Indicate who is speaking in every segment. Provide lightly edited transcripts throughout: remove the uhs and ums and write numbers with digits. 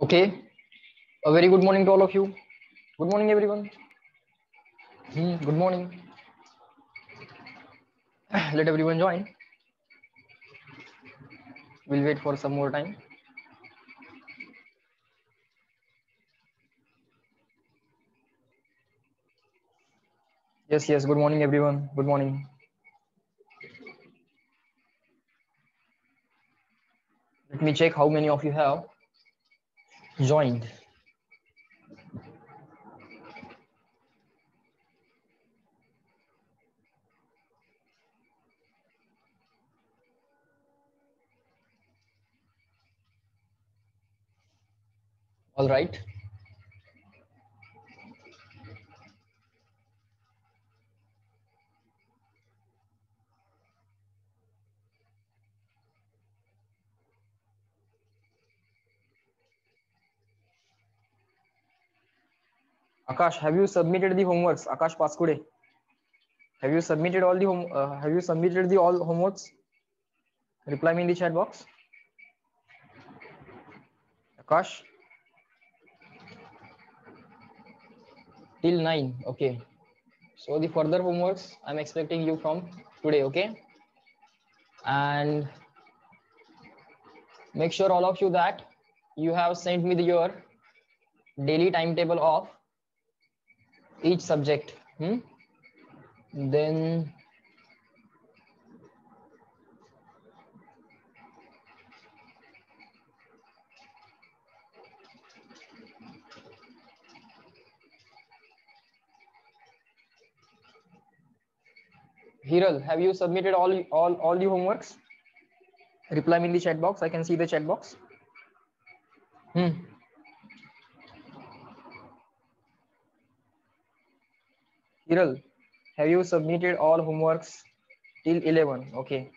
Speaker 1: Okay, a very good morning to all of you. Good morning, everyone. Good morning. Let everyone join. We'll wait for some more time. Yes, yes. Good morning, everyone. Good morning. Let me check how many of you have joined. All right. Akash, have you submitted the homeworks? Akash Paskude, have you submitted all the have you submitted the all homeworks? Reply me in the chat box. Akash, till 9. Okay. So the further homeworks I'm expecting you from today. Okay. And make sure all of you that you have sent me your daily timetable of each subject. Then Hiral, have you submitted all the homeworks? Reply me in the chat box. I can see the chat box. Hiral, have you submitted all homeworks till 11? Okay.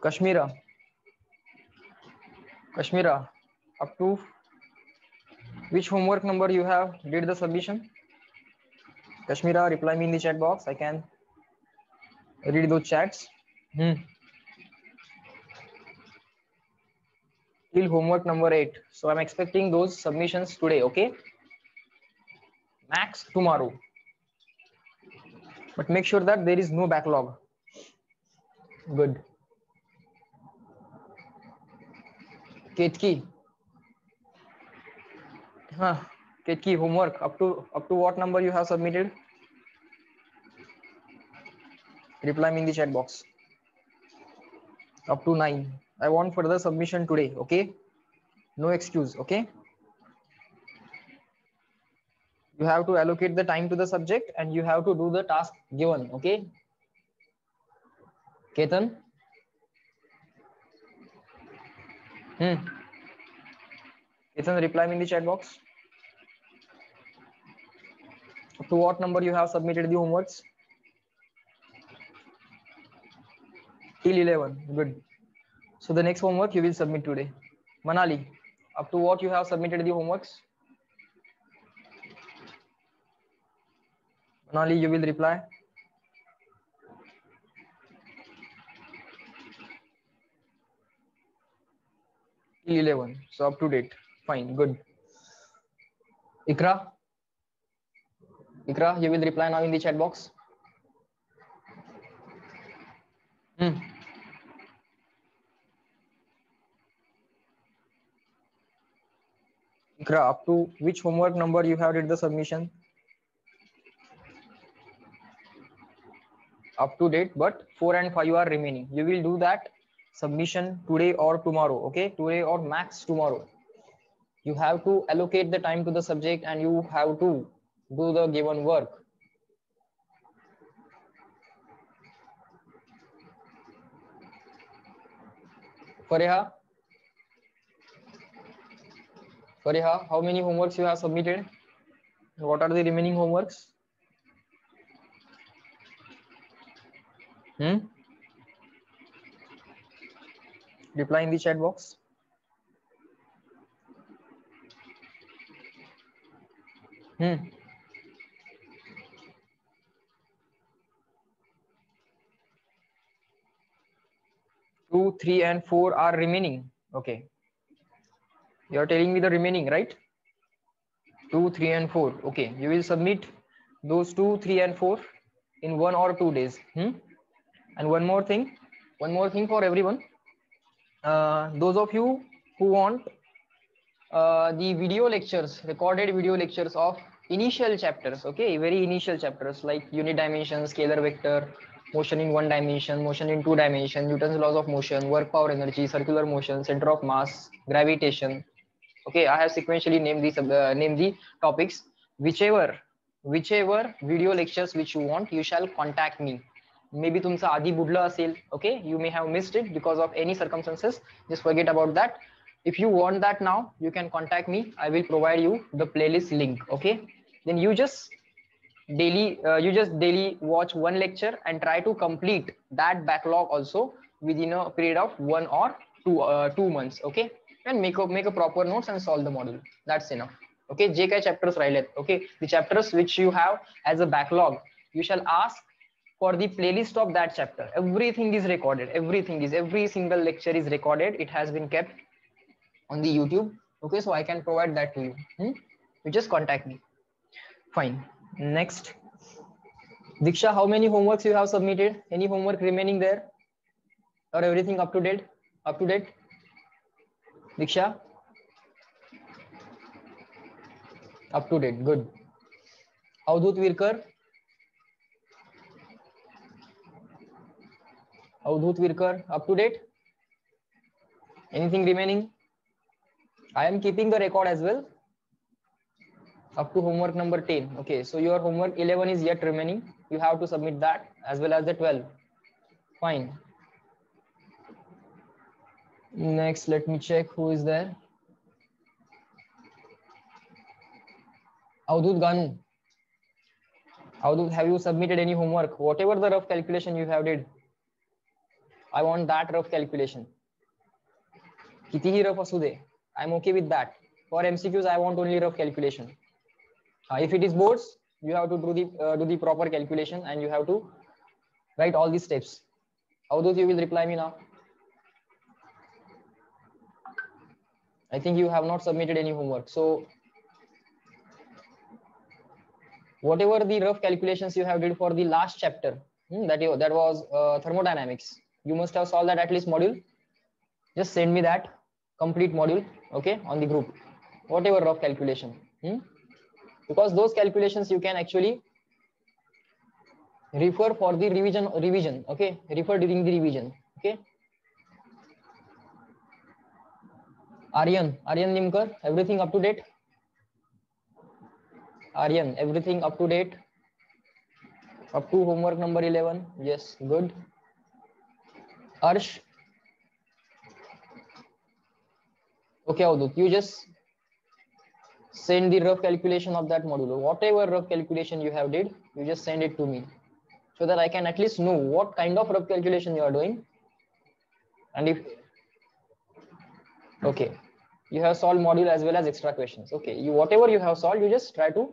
Speaker 1: Kashmira, up to which homework number you have did the submission? Kashmira, reply me in the chat box. I can read those chats. Till homework number 8. So I'm expecting those submissions today. Okay. Max tomorrow. But make sure that there is no backlog. Good. Ketki. Ketki, homework up to what number you have submitted? Reply me in the chat box. Up to 9. I want further submission today. Okay. No excuse. Okay. You have to allocate the time to the subject and you have to do the task given. Okay. Ketan. Ketan, reply me in the chat box. Up to what number you have submitted the homeworks? Till 11. Good. So the next homework you will submit today. Manali, up to what you have submitted the homeworks? Manali, you will reply. Till 11. So up to date. Fine. Good. Ikra, you will reply now in the chat box. Ikra, up to which homework number you have did the submission? Up to date, but 4 and 5 are remaining. You will do that submission today or tomorrow. Okay, today or max tomorrow. You have to allocate the time to the subject and you have to do the given work. Fariha, how many homeworks you have submitted? What are the remaining homeworks? Reply in the chat box. 2, 3 and 4 are remaining. Okay. You are telling me the remaining, right? 2, 3 and 4. Okay. You will submit those 2, 3 and 4 in 1 or 2 days. And one more thing for everyone. Those of you who want the video lectures, recorded video lectures of initial chapters, okay, very initial chapters like unit dimension, scalar vector, motion in 1 dimension, motion in 2 dimension, Newton's laws of motion, work, power, energy, circular motion, center of mass, gravitation. Okay, I have sequentially named the topics. Whichever video lectures which you want, you shall contact me. Maybe तुमचा आधी बुडला असेल, okay, you may have missed it because of any circumstances. Just forget about that. If you want that now, you can contact me. I will provide you the playlist link. Okay, then you just daily watch one lecture and try to complete that backlog also within a period of 1 or 2 months. Okay, and make a proper notes and solve the module. That's enough. Okay, जे काय chapters राहिलेत, okay, the chapters which you have as a backlog, you shall ask for the playlist of that chapter. Everything is recorded. Every single lecture is recorded. It has been kept on the YouTube. Okay, so I can provide that to you. You just contact me. Fine. Next, Diksha, how many homeworks you have submitted? Any homework remaining there, or everything up to date? Diksha, up to date. Good. Avdut Virkar, up to date. Anything remaining? I am keeping the record as well up to homework number 10. Okay, so your homework 11 is yet remaining. You have to submit that as well as the 12. Fine. Next, let me check who is there. Avdut Ganu. Avdut, have you submitted any homework? Whatever the rough calculation you have did, I want that rough calculation. Kitihi rough asu de, I'm okay with that. For MCQs, I want only rough calculation. If it is boards, you have to do the proper calculation and you have to write all these steps. Avdut, you will reply me now. I think you have not submitted any homework. So whatever the rough calculations you have did for the last chapter, that was thermodynamics, you must have solved that at least module. Just send me that complete module, okay, on the group. Whatever rough calculation, because those calculations you can actually refer for the revision. Okay, refer during the revision. Okay. Aryan Nimkar, everything up to date? Aryan, everything up to date? Up to homework number 11? Yes, good. Arsh? Okay, Avdut, you just send the rough calculation of that module. Whatever rough calculation you have did, you just send it to me so that I can at least know what kind of rough calculation you are doing. And if, okay, you have solved module as well as extra questions. Okay, whatever you have solved, you just try to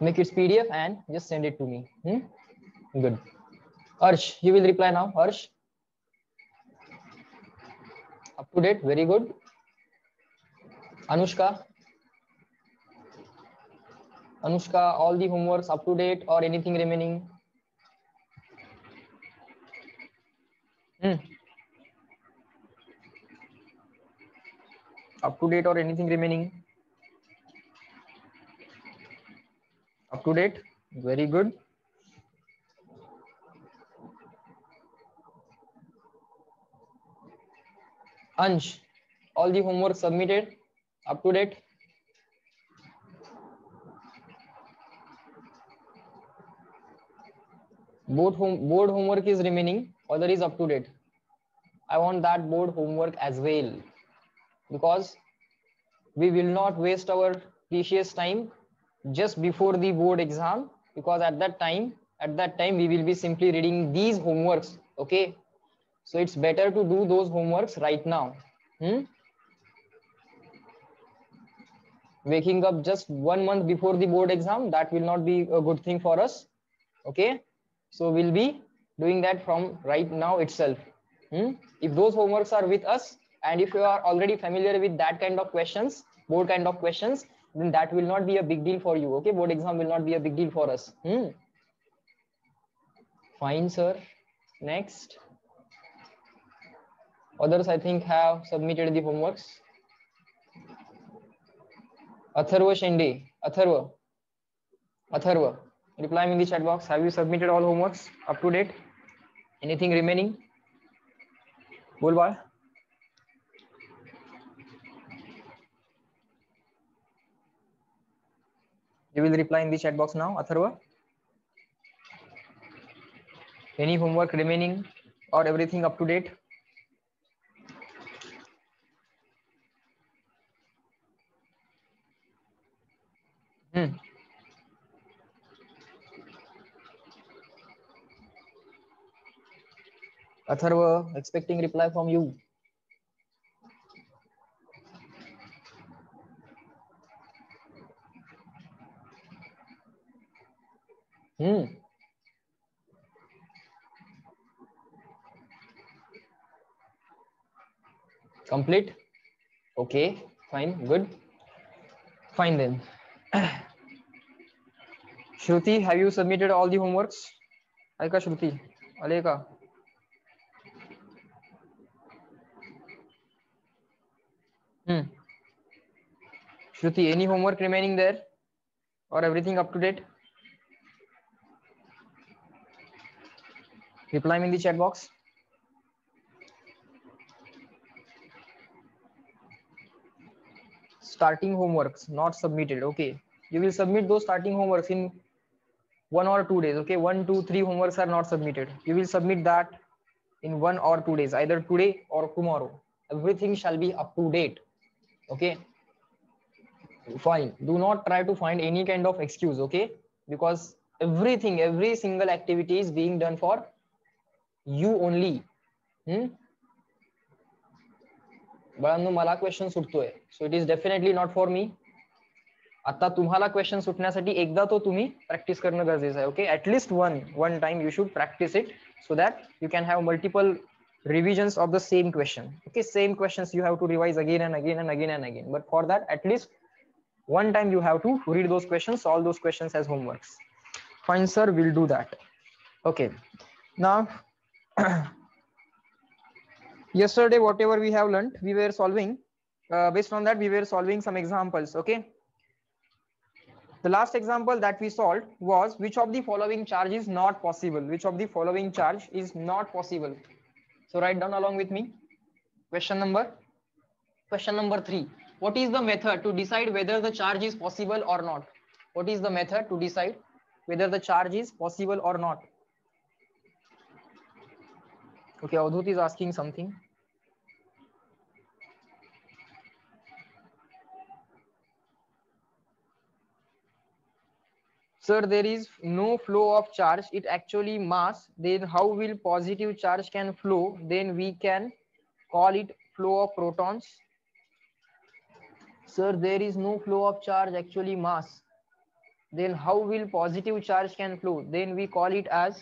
Speaker 1: make its PDF and just send it to me. Good. Arsh, you will reply now. Arsh, up to date, very good. Anushka, all the homeworks up to date or anything remaining? Up to date or anything remaining? Up to date, very good. Ansh, all the homework submitted, up to date? Board homework is remaining, other is up to date. I want that board homework as well, because we will not waste our precious time just before the board exam, because at that time we will be simply reading these homeworks. Okay, so it's better to do those homeworks right now. Waking up just 1 month before the board exam, that will not be a good thing for us. Okay, so we'll be doing that from right now itself. If those homeworks are with us, and if you are already familiar with that kind of questions, board kind of questions, then that will not be a big deal for you. Okay, board exam will not be a big deal for us. Fine, sir. Next. Others, I think, have submitted the homeworks. Atharva Shende. Atharva, reply me in the chat box. Have you submitted all homeworks up to date? Anything remaining? Bolwal. You will reply in the chat box now, Atharva. Any homework remaining or everything up to date? Atharva, expecting reply from you. Complete? Okay, fine, good. Fine then. Shruti, have you submitted all the homeworks? Aika Shruti, Aleka. Shruti, any homework remaining there or everything up to date? Reply me in the chat box. Starting homeworks not submitted. Okay, you will submit those starting homeworks in 1 or 2 days. Okay, 1, 2, 3 homeworks are not submitted. You will submit that in 1 or 2 days, either today or tomorrow. Everything shall be up to date. Okay, fine. Do not try to find any kind of excuse. Okay, because everything, every single activity is being done for you only. बाळांनो मला question सुटतोय, so it is definitely not for me. आता तुम्हाला question सुटण्यासाठी एकदा तो तुम्ही practice करणं गरजेचं आहे. Okay, at least one time you should practice it so that you can have multiple revisions of the same question. Okay, same questions you have to revise again and again and again and again, but for that at least one time you have to read those questions, solve those questions as homeworks. Fine sir, we'll do that. Okay, now yesterday whatever we have learned, we were solving based on that we were solving some examples. Okay, the last example that we solved was, which of the following charge is not possible? Which of the following charge is not possible? So write down along with me. Question number 3. What is the method to decide whether the charge is possible or not? What is the method to decide whether the charge is possible or not? Okay, Avadhut is asking something. Sir, there is no flow of charge, it actually mass. Then how will positive charge can flow? Then we can call it flow of protons. Sir, there is no flow of charge, actually mass. Then how will positive charge can flow? Then we call it as,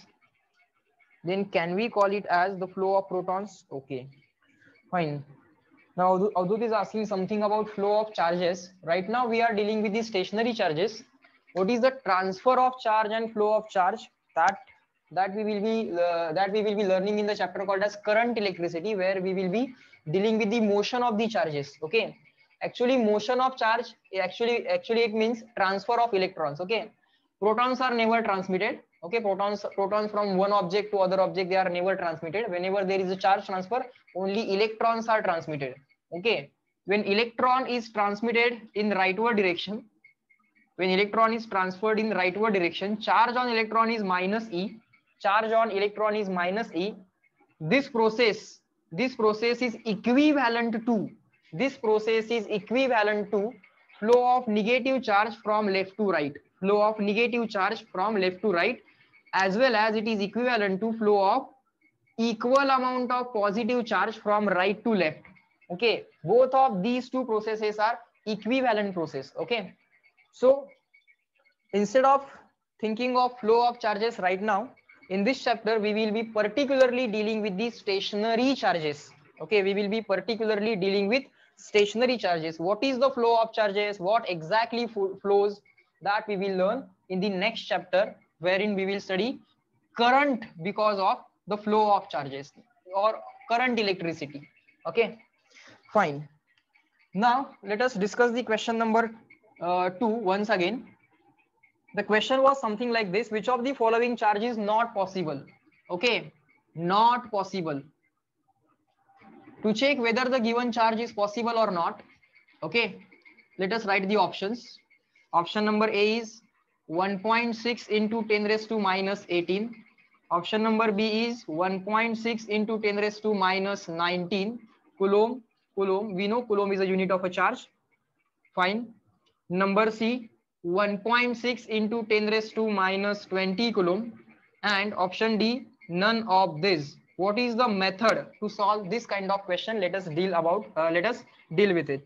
Speaker 1: then can we call it as the flow of protons? Okay, fine. Now Avadhut is asking something about flow of charges. Right now we are dealing with the stationary charges. What is the transfer of charge and flow of charge? That we will be learning in the chapter called as current electricity, where we will be dealing with the motion of the charges. Okay, actually motion of charge, actually it means transfer of electrons. Okay, protons are never transmitted. Okay, protons from one object to other object, they are never transmitted. Whenever there is a charge transfer, only electrons are transmitted. Okay, when electron is transmitted in rightward direction, when electron is transferred in rightward direction, charge on electron is minus E. Charge on electron is minus E. This process is equivalent to, flow of negative charge from left to right. Flow of negative charge from left to right, as well as it is equivalent to flow of equal amount of positive charge from right to left. Okay, both of these two processes are equivalent process. Okay, so instead of thinking of flow of charges right now, in this chapter we will be particularly dealing with the stationary charges. Okay, we will be particularly dealing with stationary charges. What is the flow of charges, what exactly flows, that we will learn in the next chapter, wherein we will study current because of the flow of charges or current electricity. Okay, fine. Now let us discuss the question number 2 once again. The question was something like this: which of the following charge is not possible? Okay, not possible. To check whether the given charge is possible or not, okay, let us write the options. Option number A is 1.6 into 10 raised to minus 18. Option number B is 1.6 into 10 raised to minus 19 coulomb. Coulomb, we know coulomb is a unit of a charge. Fine. Number C, 1.6 into 10 raised to minus 20 coulomb. And option D, none of this. What is the method to solve this kind of question? Let us deal with it.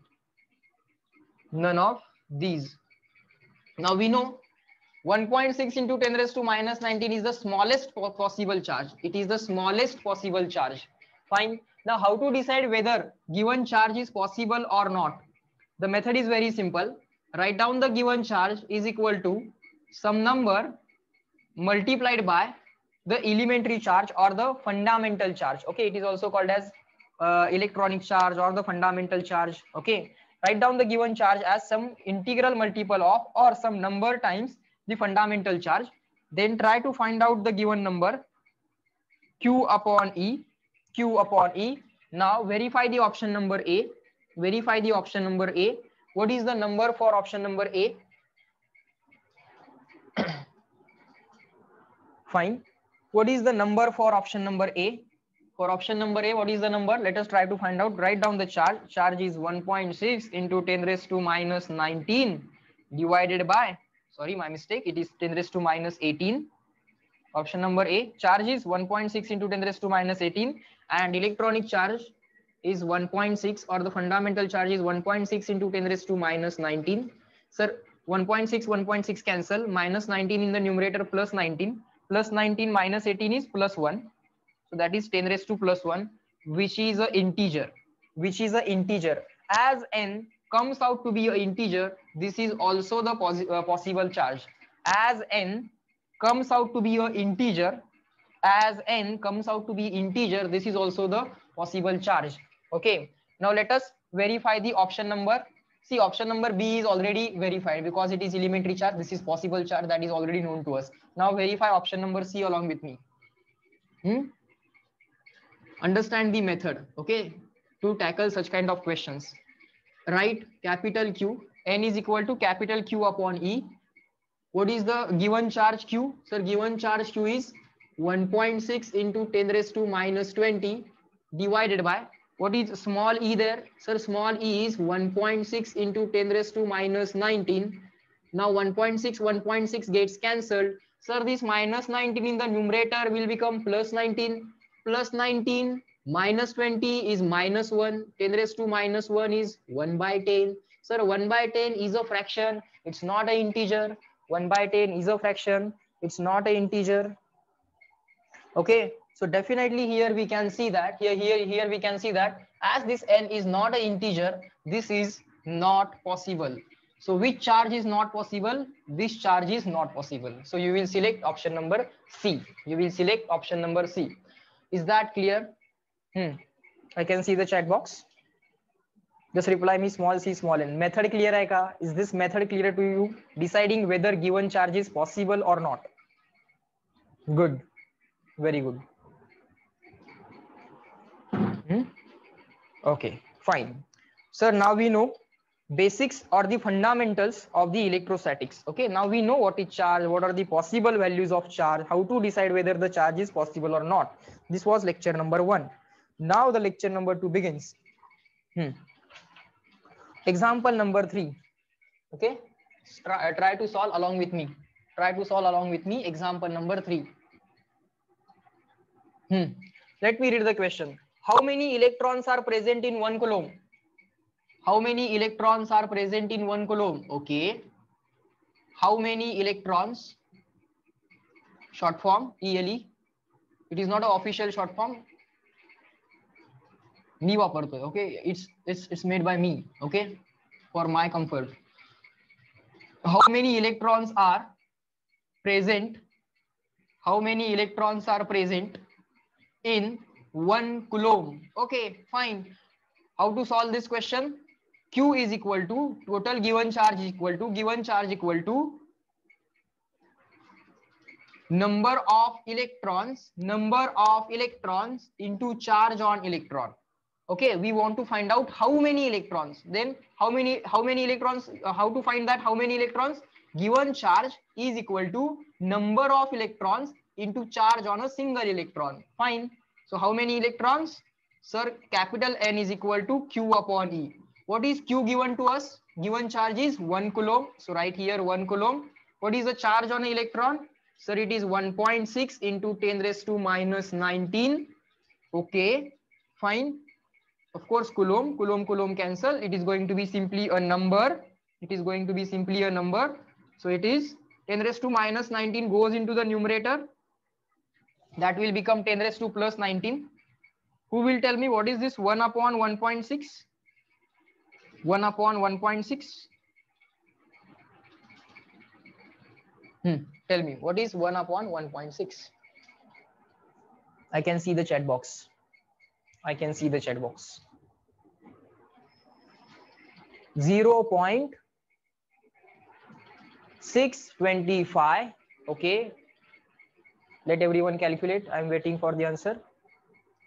Speaker 1: None of these. Now we know 1.6 into 10 raised to minus 19 is the smallest possible charge. It is the smallest possible charge. Fine. Now how to decide whether given charge is possible or not? The method is very simple. Write down the given charge is equal to some number multiplied by the elementary charge or the fundamental charge. Okay, it is also called as electronic charge or the fundamental charge. Okay, write down the given charge as some integral multiple of or some number times the fundamental charge. Then try to find out the given number Q upon E. Q upon E. Now verify the option number A. Verify the option number A. What is the number for option number A? Fine. What is the number for option number A? For option number A, what is the number? Let us try to find out. Write down the charge. Charge is 1.6 into 10 raised to minus 19 divided by, sorry, my mistake. It is 10 raised to minus 18. Option number A, charge is 1.6 into 10 raised to minus 18 and electronic charge is 1.6 or the fundamental charge is 1.6 into 10 raised to minus 19. Sir, 1.6 cancel, minus 19 in the numerator plus 19. Plus 19 minus 18 is plus 1. So that is 10 raised to plus 1, which is an integer. Which is an integer. As n comes out to be an integer, this is also the possible charge. As n comes out to be an integer, as n comes out to be integer, this is also the possible charge. Okay. Now let us verify the option number. See, option number B is already verified because it is elementary charge. This is possible charge that is already known to us. Now verify option number C along with me. Understand the method, okay, to tackle such kind of questions. Write capital Q. N is equal to capital Q upon E. What is the given charge Q? Sir, given charge Q is 1.6 into 10 raised to minus 20 divided by, what is small e there? Sir, small e is 1.6 into 10 raised to minus 19. Now 1.6 gets cancelled. Sir, this minus 19 in the numerator will become plus 19. Plus 19 minus 20 is minus 1. 10 raised to minus 1 is 1 by 10. Sir, 1 by 10 is a fraction. It's not an integer. 1 by 10 is a fraction. It's not an integer. Okay. So definitely here we can see that here we can see that as this n is not an integer, this is not possible. So which charge is not possible? This charge is not possible. So you will select option number C. You will select option number C. Is that clear? I can see the chat box. Just reply me small c small n. Method clear hai ka? Is this method clear to you? Deciding whether given charge is possible or not. Good. Very good. Okay, fine. Sir, now we know basics or the fundamentals of the electrostatics. Okay, now we know what is charge, what are the possible values of charge, how to decide whether the charge is possible or not. This was lecture number 1. Now the lecture number 2 begins. Example number 3. Okay, try to solve along with me. Try to solve along with me. Example number 3. Let me read the question. How many electrons are present in 1 coulomb? How many electrons are present in 1 coulomb? Okay. How many electrons short form, ELE. It is not an official short form. Me वापरतोय, okay? It's made by me, okay? For my comfort. How many electrons are present? How many electrons are present in 1 coulomb? Okay, fine. How to solve this question? Q is equal to total given charge equal to number of electrons into charge on electron. Okay, we want to find out how many electrons. Then how many electrons? How to find that? How many electrons? Given charge is equal to number of electrons into charge on a single electron. Fine. So how many electrons? Sir, capital N is equal to Q upon E. What is Q given to us? Given charge is 1 coulomb. So right here 1 coulomb. What is the charge on an electron? Sir, it is 1.6 into 10 raised to minus 19. Okay, fine. Of course, coulomb cancel. It is going to be simply a number. So it is 10 raised to minus 19 goes into the numerator. That will become 10 raised to plus 19. Who will tell me what is this 1 upon 1.6? 1 upon 1.6. Tell me what is 1 upon 1.6? I can see the chat box. 0.625. Okay, let everyone calculate. I'm waiting for the answer.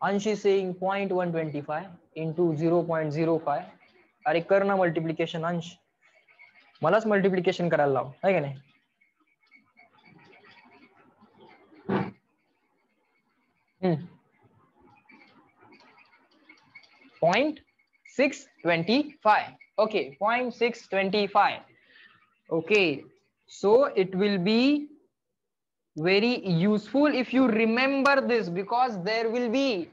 Speaker 1: Ansh is saying 0.125 into 0.05. अरे कर ना multiplication अंश, मलाच multiplication करायला लाव, है का नाही? 0.625. Okay, 0.625. Okay, so it will be very useful if you remember this, because there will be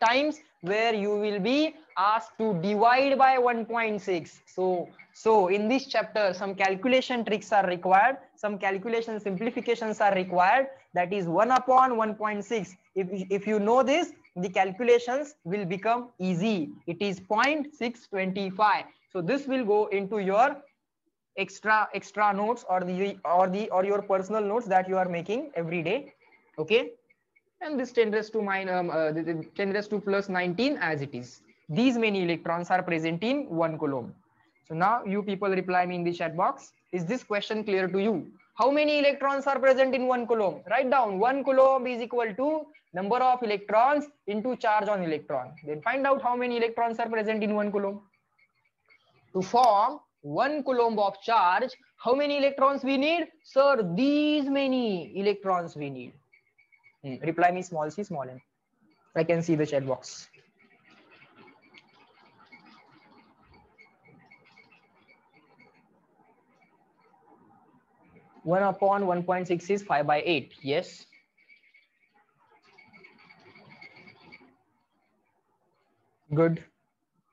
Speaker 1: times where you will be asked to divide by 1.6. So in this chapter some calculation tricks are required, some calculation simplifications are required. That is 1 upon 1.6. If you know this, the calculations will become easy. It is 0.625. So this will go into your extra notes or your personal notes that you are making every day. Okay, and this 10 raised to minus 10 raised to plus 19 as it is. These many electrons are present in 1 coulomb. So now you people reply me in the chat box. Is this question clear to you? How many electrons are present in 1 coulomb? Write down 1 coulomb is equal to number of electrons into charge on electron. Then find out how many electrons are present in 1 coulomb. To form 1 coulomb of charge, how many electrons we need? Sir, these many electrons we need. Reply me small c, small n. I can see the chat box. One upon 1.6 is 5/8. Yes. Good.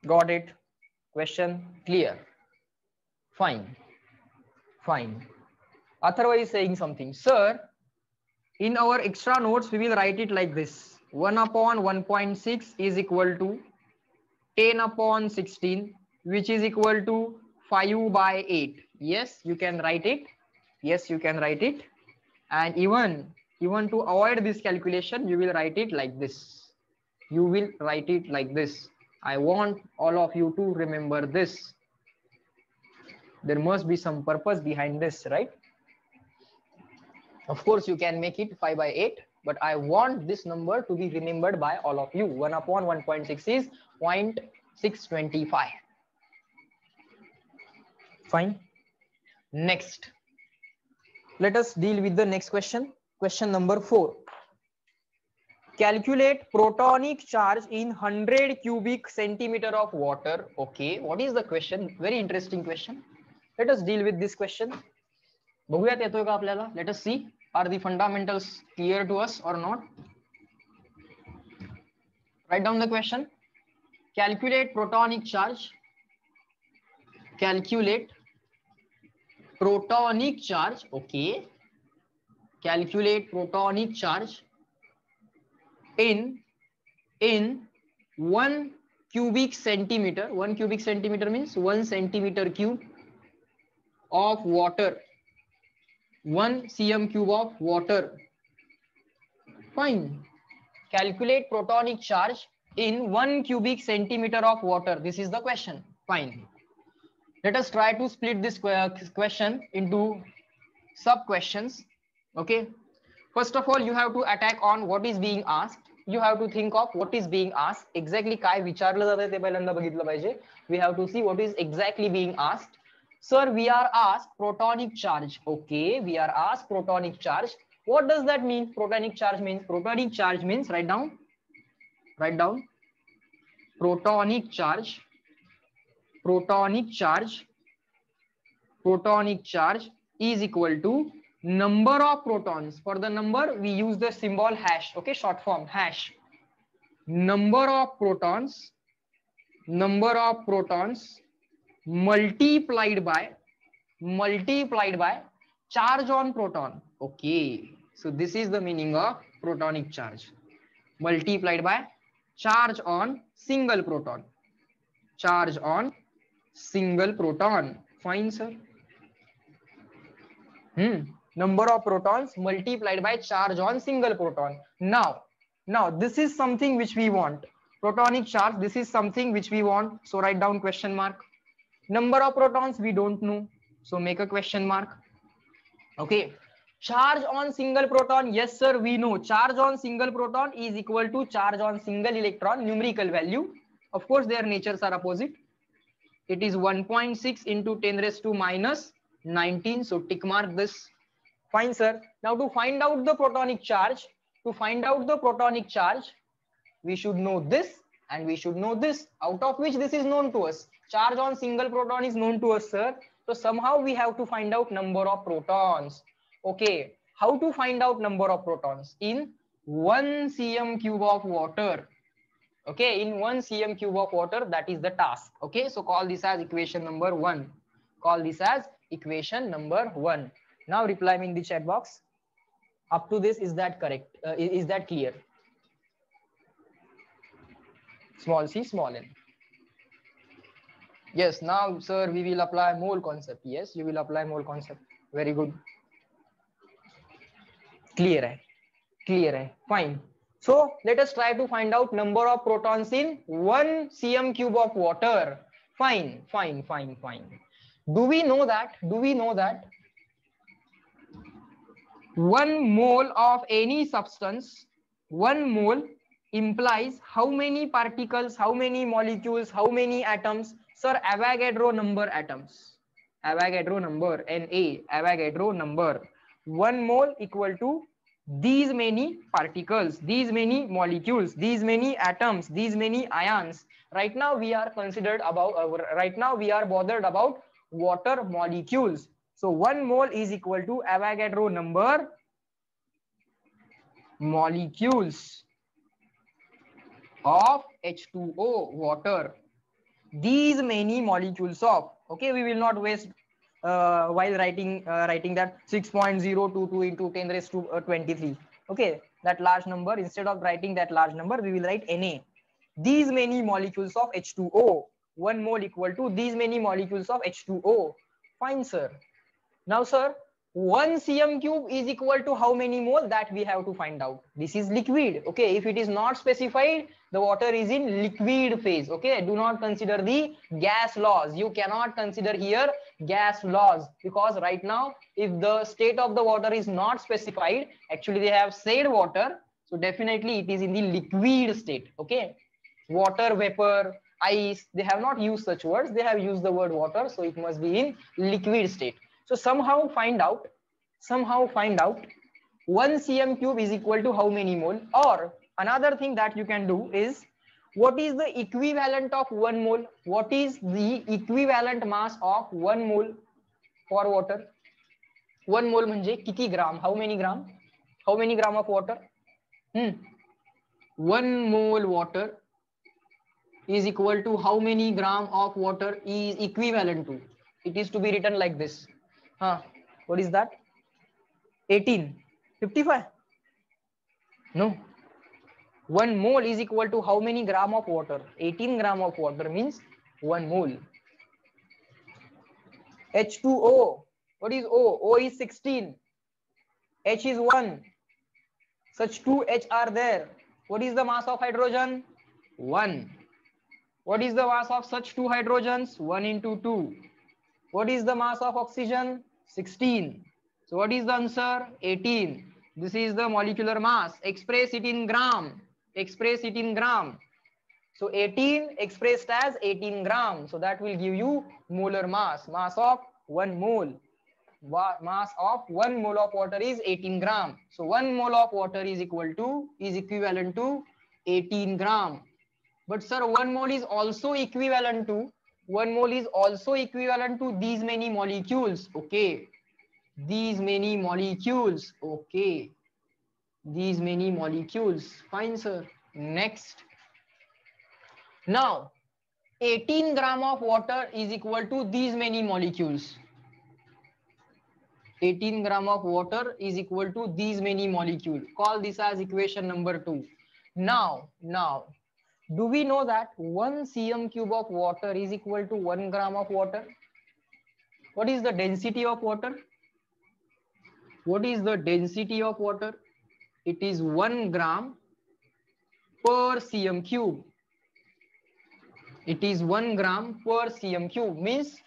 Speaker 1: Got it. Question clear. Fine. Atharva is saying something. Sir, in our extra notes, we will write it like this. 1 upon 1.6 is equal to 10 upon 16, which is equal to 5/8. Yes, you can write it. And even to avoid this calculation, you will write it like this. I want all of you to remember this. There must be some purpose behind this, right? Of course, you can make it 5/8, but I want this number to be remembered by all of you. 1 upon 1.6 is 0.625. Fine. Next, let us deal with the next question. Question number 4. Calculate protonic charge in 100 cubic centimeter of water. Okay, what is the question? Very interesting question. Let us deal with this question. बघूयात येतोय का आपल्याला? Let us see. Are the fundamentals clear to us or not? Write down the question. Calculate protonic charge. Okay. calculate protonic charge in 1 cubic centimeter. 1 cubic centimeter means 1 centimeter cube of water. 1 cm cube of water. Fine. Calculate protonic charge in 1 cubic centimeter of water. This is the question. Fine. Let us try to split this question into sub questions. Okay. First of all, you have to attack on what is being asked. You have to think of what is being asked. Exactly काय विचारलं जातंय ते पहिल्यांदा बघितलं पाहिजे. We have to see what is exactly being asked. Sir, we are asked protonic charge. Okay, we are asked protonic charge. What does that mean? Protonic charge means, write down. Protonic charge is equal to number of protons. For the number, we use the symbol hash. Okay, short form hash. Number of protons multiplied by charge on proton. Okay, so this is the meaning of protonic charge. Multiplied by charge on single proton. Fine, sir. Number of protons multiplied by charge on single proton. Now this is something which we want. Protonic charge, this is something which we want. So write down question mark. Number of protons we don't know, so make a question mark. Okay. Charge on single proton, yes sir, we know charge on single proton is equal to charge on single electron, numerical value. Of course their natures are opposite. It is 1.6 into 10 raised to minus 19, so tick mark this. Fine, sir. Now to find out the protonic charge, we should know this and we should know this, out of which this is known to us. Charge on single proton is known to us, sir. So somehow we have to find out number of protons. Okay, how to find out number of protons? In 1 cm cube of water. Okay, in 1 cm cube of water, that is the task. Okay, so call this as equation number 1. Now reply me in the chat box. Up to this, is that correct? Is that clear? Small c, small n. Yes, now sir, we will apply mole concept. Yes, you will apply mole concept. Very good. Clear hai. Fine. So let us try to find out number of protons in 1 cm cube of water. Fine. Do we know that 1 mole of any substance, 1 mole implies how many particles, how many molecules, how many atoms? Sir, Avogadro number atoms. Avogadro number, Na, Avogadro number. 1 mole equal to these many particles, these many molecules, these many atoms, these many ions. Right now we are bothered about water molecules. So 1 mole is equal to Avogadro number molecules of H2O, water. These many molecules of, okay, we will not waste while writing that 6.022 into 10 raised to 23. Okay, that large number, instead of writing that large number, we will write Na. These many molecules of H2O. 1 mole equal to these many molecules of H2O. Fine, sir. Now, sir, 1 cm cube is equal to how many mole? That we have to find out. This is liquid. Okay, if it is not specified, the water is in liquid phase. Okay, do not consider the gas laws. You cannot consider here gas laws, because right now, if the state of the water is not specified, actually they have said water, so definitely it is in the liquid state. Okay, water, vapor, ice, they have not used such words. They have used the word water, so it must be in liquid state. So somehow find out 1 cm cube is equal to how many mole? Or another thing that you can do is, what is the equivalent of 1 mole? What is the equivalent mass of 1 mole for water? 1 mole म्हणजे किती gram? How many gram? How many gram of water? 1 mole water is equal to how many gram of water is equivalent to? It is to be written like this. What is that? 18. 55? No. 1 mole is equal to how many gram of water? 18 gram of water means 1 mole. H2O. What is O? O is 16. H is 1. Such 2 H are there. What is the mass of hydrogen? 1. What is the mass of such 2 hydrogens? 1 into 2. What is the mass of oxygen? 16. So what is the answer? 18. This is the molecular mass. Express it in gram. Express it in gram. So 18 expressed as 18 gram. So that will give you molar mass. Mass of 1 mole. Mass of 1 mole of water is 18 gram. So 1 mole of water is equivalent to 18 gram. But sir, 1 mole is also equivalent to these many molecules. Okay. These many molecules. Okay. These many molecules. Fine, sir. Next. Now, 18 gram of water is equal to these many molecules. 18 gram of water is equal to these many molecules. Call this as equation number 2. Now, do we know that 1 cm cube of water is equal to 1 gram of water? What is the density of water? What is the density of water? It is 1 gram per cm cube. It is 1 gram per cm cube. Means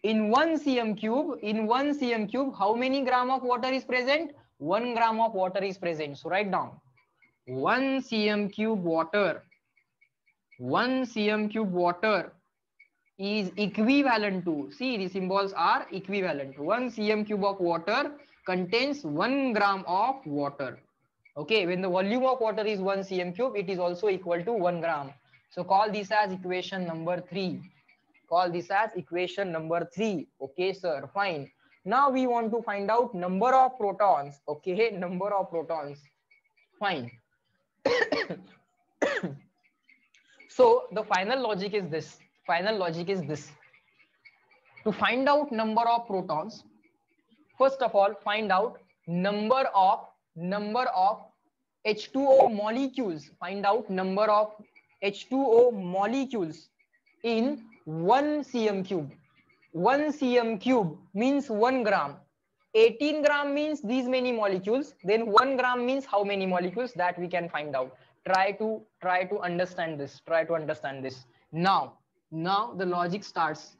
Speaker 1: in 1 cm cube, how many gram of water is present? 1 gram of water is present. So write down 1 cm cube water. 1 cm cube water is equivalent to, see the symbols are equivalent. 1 cm cube of water contains 1 gram of water. Okay, when the volume of water is 1 cm cube, it is also equal to 1 gram. So call this as equation number 3. Call this as equation number 3. Okay, sir, fine. Now we want to find out number of protons. Okay, number of protons. Fine. So the final logic is this. To find out number of protons, first of all, find out number of H2O molecules. Find out number of H2O molecules in 1 cm cube. 1 cm cube means 1 gram. 18 gram means these many molecules. Then 1 gram means how many molecules, that we can find out. Try to understand this. Now the logic starts.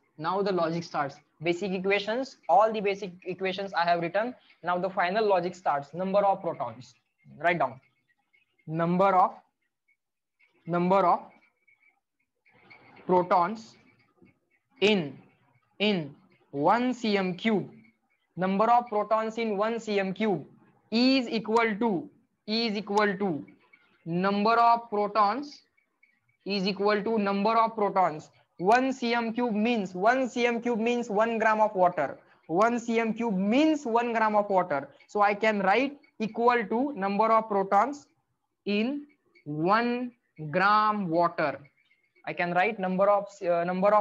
Speaker 1: Basic equations, all the basic equations I have written. Now the final logic starts. Number of protons. Write down. Number of protons in 1 cm cube. Number of protons in 1 cm cube is equal to number of protons is equal to number of protons. 1 cm cube means 1 gram of water. 1 cm cube means 1 gram of water. So I can write equal to number of protons in 1 gram water. I can write number of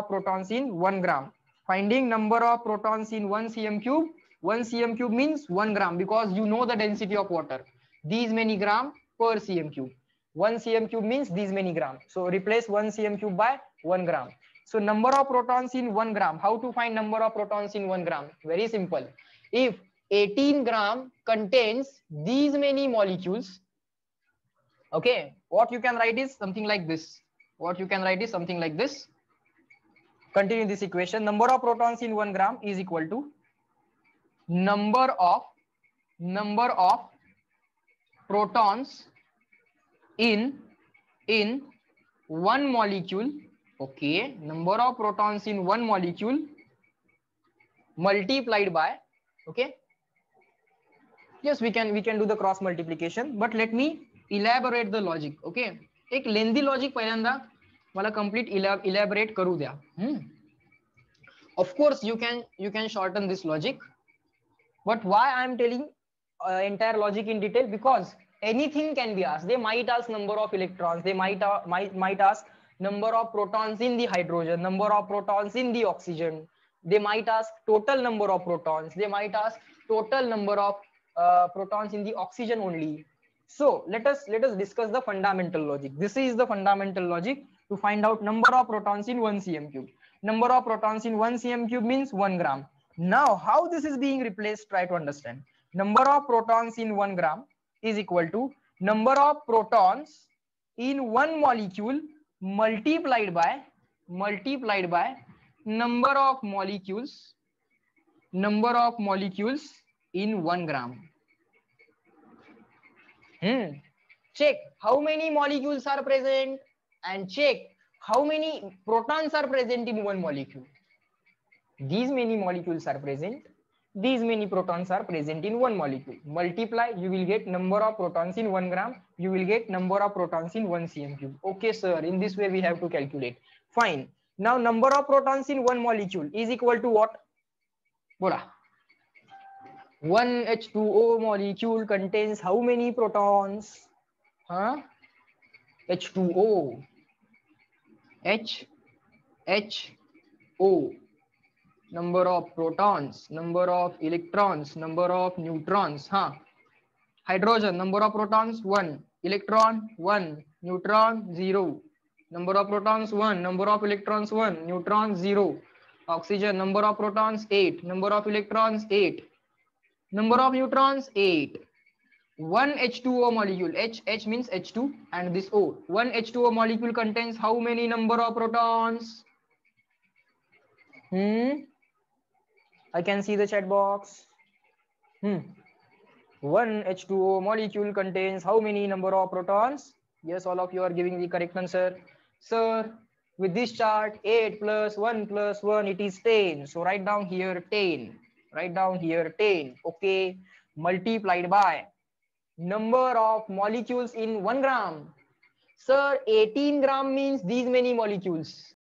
Speaker 1: protons in 1 gram. Finding number of protons in 1 cm cube. 1 cm cube means 1 gram, because you know the density of water. These many gram per cm cube. 1 cm cube means these many gram. So replace 1 cm cube by 1 gram. So number of protons in 1 gram. How to find number of protons in 1 gram? Very simple. If 18 gram contains these many molecules, okay, what you can write is something like this. Continue this equation. Number of protons in 1 gram is equal to number of protons in 1 molecule. Okay, number of protons in 1 molecule multiplied by, okay, yes, we can do the cross multiplication, but let me elaborate the logic. Okay, एक लेंदी logic पहिल्यांदा मला complete elaborate करू द्या. Of course you can shorten this logic, but why I am telling entire logic in detail? Because anything can be asked. They might ask number of electrons, they might ask number of protons in the hydrogen, number of protons in the oxygen, they might ask total number of protons, they might ask total number of protons in the oxygen only. So let us discuss the fundamental logic. This is the fundamental logic to find out number of protons in 1 cm cube. Number of protons in 1 cm cube means 1 gram. Now how this is being replaced, try to understand. Number of protons in 1 gram is equal to number of protons in one molecule multiplied by number of molecules in 1 gram. Check how many molecules are present and check how many protons are present in one molecule. These many molecules are present, these many protons are present in one molecule. Multiply, you will get number of protons in 1 gram, you will get number of protons in 1 cm cube. Okay sir, in this way we have to calculate. Fine. Now number of protons in one molecule is equal to what? Bola. One H2O molecule contains how many protons? H2O. HO. Number of protons, number of electrons, number of neutrons. Hydrogen, number of protons 1, electron 1, neutron 0. Number of protons 1, number of electrons 1, neutron 0. Oxygen, number of protons 8, number of electrons 8, number of neutrons 8. One H2O molecule, H means H2 and this O. One H2O molecule contains how many number of protons? I can see the chat box. One H2O molecule contains how many number of protons? Yes, all of you are giving the correct answer. Sir, with this chart, 8 plus 1 plus 1, it is 10. So write down here 10. Write down here 10. Okay. Multiplied by number of molecules in 1 gram. Sir, 18 gram means these many molecules.